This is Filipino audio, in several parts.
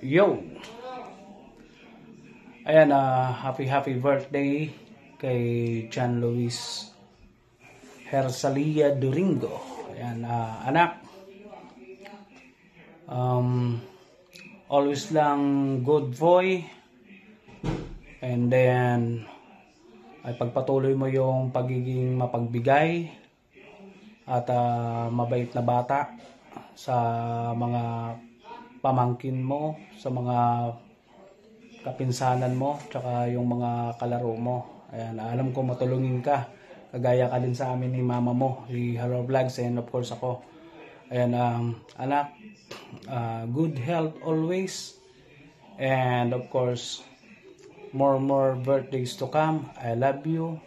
Yo! Ayan, happy birthday kay John Luis Hersalia Doringo. Ayan, anak. Always lang good boy. And then, ay pagpatuloy mo yung pagiging mapagbigay at mabait na bata sa mga pamangkin mo, sa mga kapinsanan mo, tsaka yung mga kalaro mo. Ayan, alam ko matulungin ka. Kagaya ka din sa amin ni mama mo, si Hello Vlogs, and of course ako. Ayan, anak, good health always. And of course, more birthdays to come. I love you.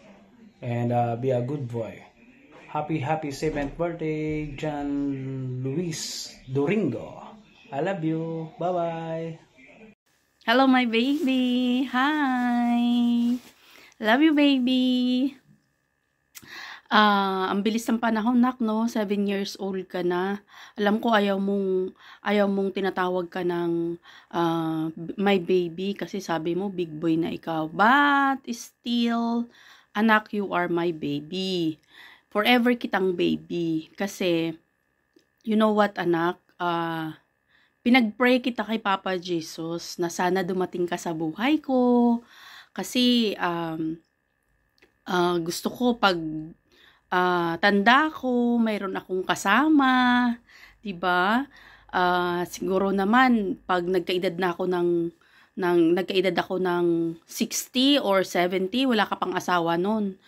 And be a good boy. Happy 7th birthday, John Luis Doringo. I love you. Bye-bye. Hello, my baby. Hi. Love you, baby. Ang bilis ng panahon, nak, no? 7 years old ka na. Alam ko ayaw mong tinatawag ka ng my baby kasi sabi mo big boy na ikaw. But still, anak, you are my baby. Forever kitang baby. Kasi, you know what, anak? Pinag-pray kita kay Papa Jesus na sana dumating ka sa buhay ko. Kasi, gusto ko pag tanda ko, mayroon akong kasama. Diba? Siguro naman, pag nagkaedad ako ng 60 or 70, wala ka pang asawa nun.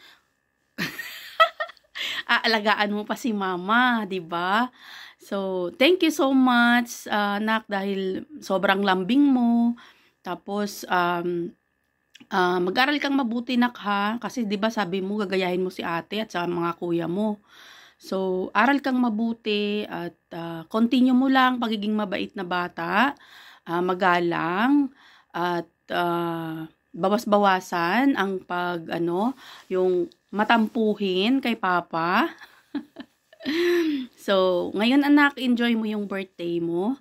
Aalagaan mo pa si mama, 'di ba? So, thank you so much, nak, dahil sobrang lambing mo. Tapos mag-aral kang mabuti, nak, ha? Kasi 'di ba sabi mo gagayahin mo si ate at sa mga kuya mo. So, aral kang mabuti at continue mo lang pagiging mabait na bata, magalang at bawas-bawasan ang yung matampuhin kay Papa. So, ngayon, anak, enjoy mo yung birthday mo.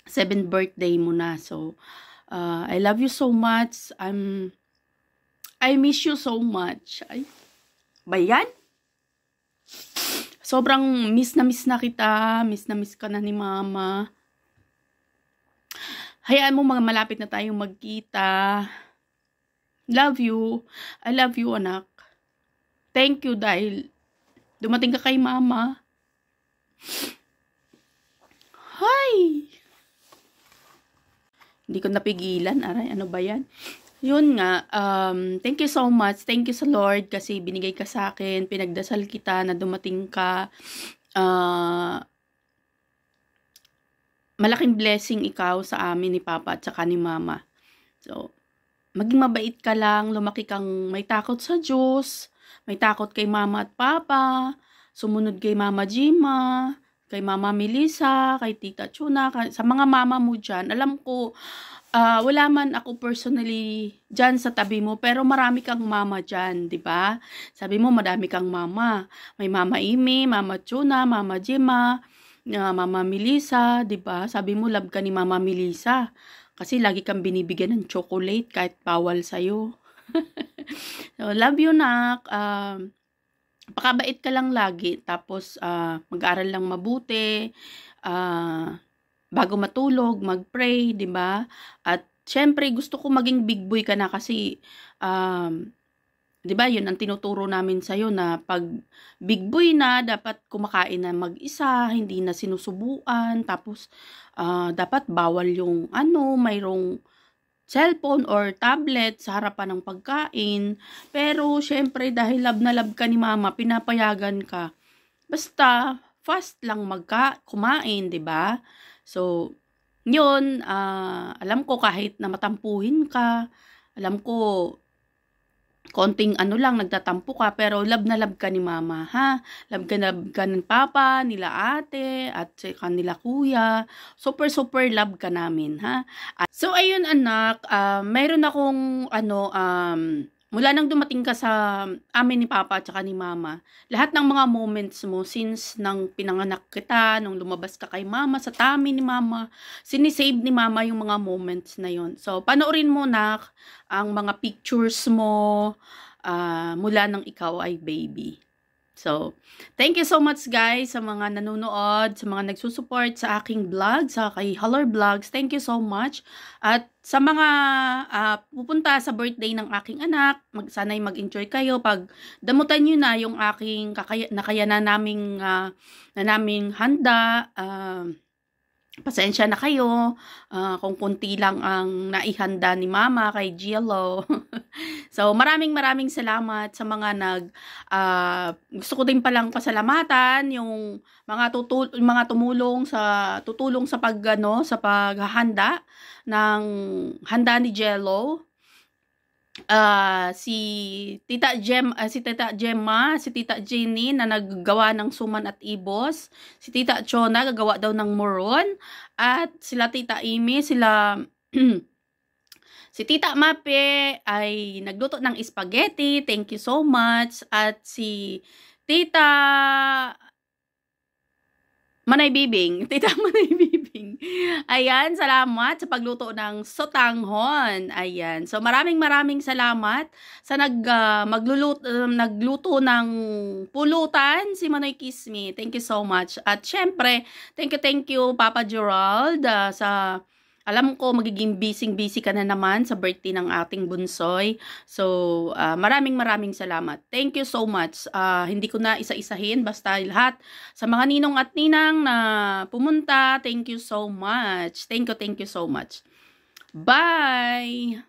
7th birthday mo na. So, I love you so much. I miss you so much. Ay, ba yan? Sobrang miss na kita. Miss ka na ni mama. Hayaan mo, mga malapit na tayong magkita. Love you. I love you, anak. Thank you dahil dumating ka kay mama. Hi! Hindi ko napigilan. Aray, ano ba yan? Yun nga, thank you so much. Thank you sa Lord kasi binigay ka sa akin. Pinagdasal kita na dumating ka. Malaking blessing ikaw sa amin ni Papa at saka ni Mama. So, maging mabait ka lang, lumaki kang may takot sa Diyos, may takot kay Mama at Papa, sumunod kay Mama Jima, kay Mama Melissa, kay Tita Chuna, sa mga mama mo dyan. Alam ko, wala man ako personally dyan sa tabi mo, pero marami kang mama dyan, di ba? Sabi mo, madami kang mama. May Mama Imi, Mama Chuna, Mama Jima, Mama Melissa, di ba? Sabi mo, love ka ni Mama Melissa. Kasi lagi kang binibigyan ng chocolate kahit bawal sa'yo. So, love you, nak. Pakabait ka lang lagi. Tapos, mag-aral lang mabuti. Bago matulog, mag-pray, di ba? At, syempre, gusto ko maging big boy ka na kasi, di ba, yun ang tinuturo namin sa'yo na pag big boy na, dapat kumakain na mag-isa, hindi na sinusubuan, tapos dapat bawal yung mayroong cellphone or tablet sa harapan ng pagkain. Pero syempre dahil love na love ka ni mama, pinapayagan ka. Basta fast lang kumain, 'di ba? So, yun, alam ko kahit na matampuhin ka, alam ko konting lang, nagtatampo ka, pero love na love ka ni mama, ha? Love ka ng papa, nila ate, at kanila kuya. Super love ka namin, ha? So, ayun, anak, mayroon akong, mula nang dumating ka sa amin ni Papa at saka ni Mama, lahat ng mga moments mo since nang pinanganak kita, nung lumabas ka kay Mama, sa tummy ni Mama, sinisave ni Mama yung mga moments na yon. So, panoorin mo na ang mga pictures mo mula nang ikaw ay baby. So, thank you so much guys sa mga nanonood, sa mga nagsusupport sa aking vlog, sa kay Haller Vlogs. Thank you so much. At sa mga pupunta sa birthday ng aking anak, sana'y mag-enjoy kayo. Pag damutan nyo na yung aking nakayanan naming handa, pasensya na kayo kung kunti lang ang naihanda ni Mama kay Gielo. So, maraming salamat sa mga gusto ko din palang pasalamatan yung mga tutulong sa sa paghahanda ng handa ni Gielo. Si Tita Gemma, si Tita Jenny na naggawa ng suman at ibos, si Tita Chona gagawa daw ng moron, at sila Tita Amy, si Tita Mape ay nagluto ng spaghetti, thank you so much, at si Tita Manay Bibing, Tita Manay Bibing. Ayan, salamat sa pagluto ng sotanghon. Ayan. So maraming salamat sa nagluto ng pulutan si Manoy Kismi. Thank you so much. At syempre, thank you Papa Gerald sa alam ko magiging busy ka na naman sa birthday ng ating bunsoy. So, maraming salamat. Thank you so much. Hindi ko na isa-isahin, basta lahat sa mga ninong at ninang na pumunta, thank you so much. Thank you so much. Bye!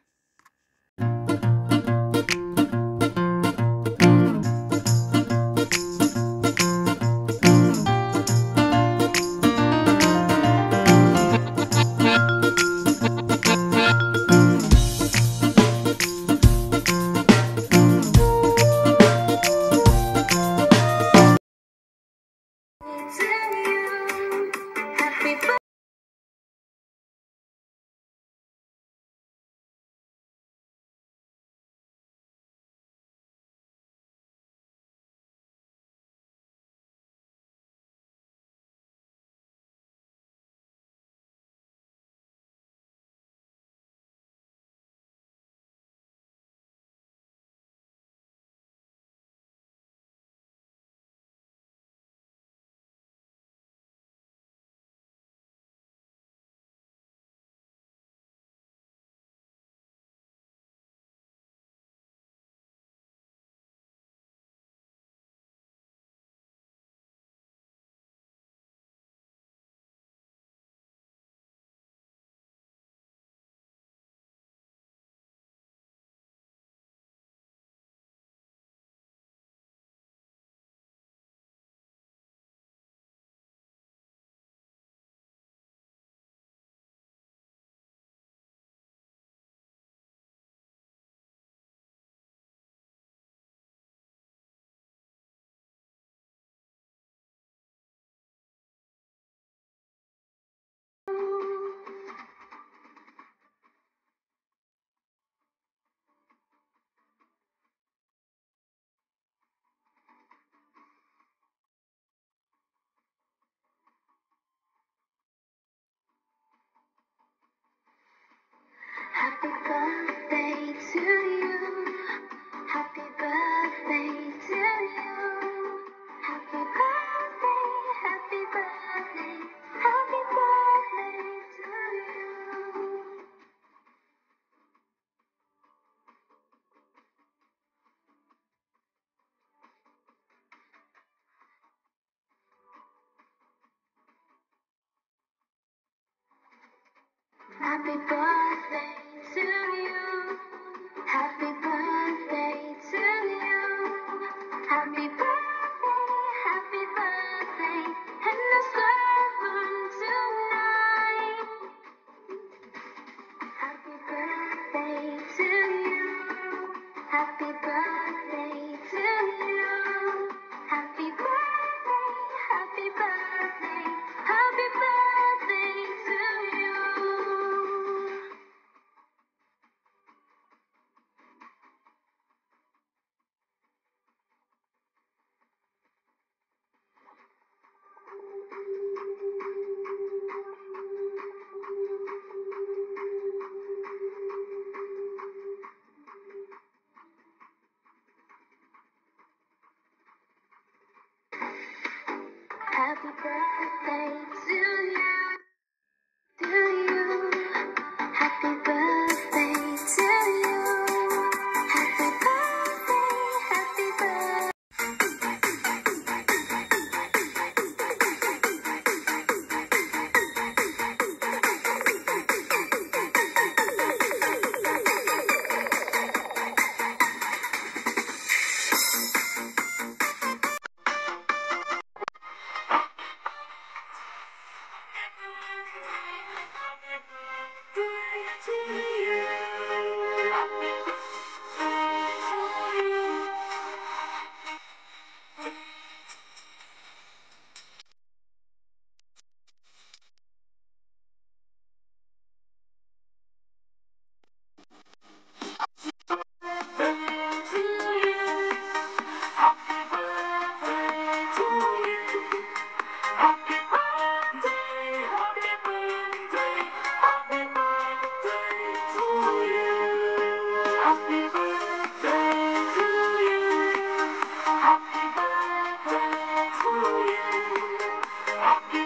Happy birthday to you. Happy birthday to you. Happy birthday, happy birthday, happy birthday to you. Happy birthday to you. Happy birthday to you. Happy birthday, and let's love on tonight. Happy birthday to you. Happy birthday to you. Happy birthday, happy birthday, happy birthday to you. Happy birthday to you. To you. Happy birthday to you. Happy birthday, happy birthday. Happy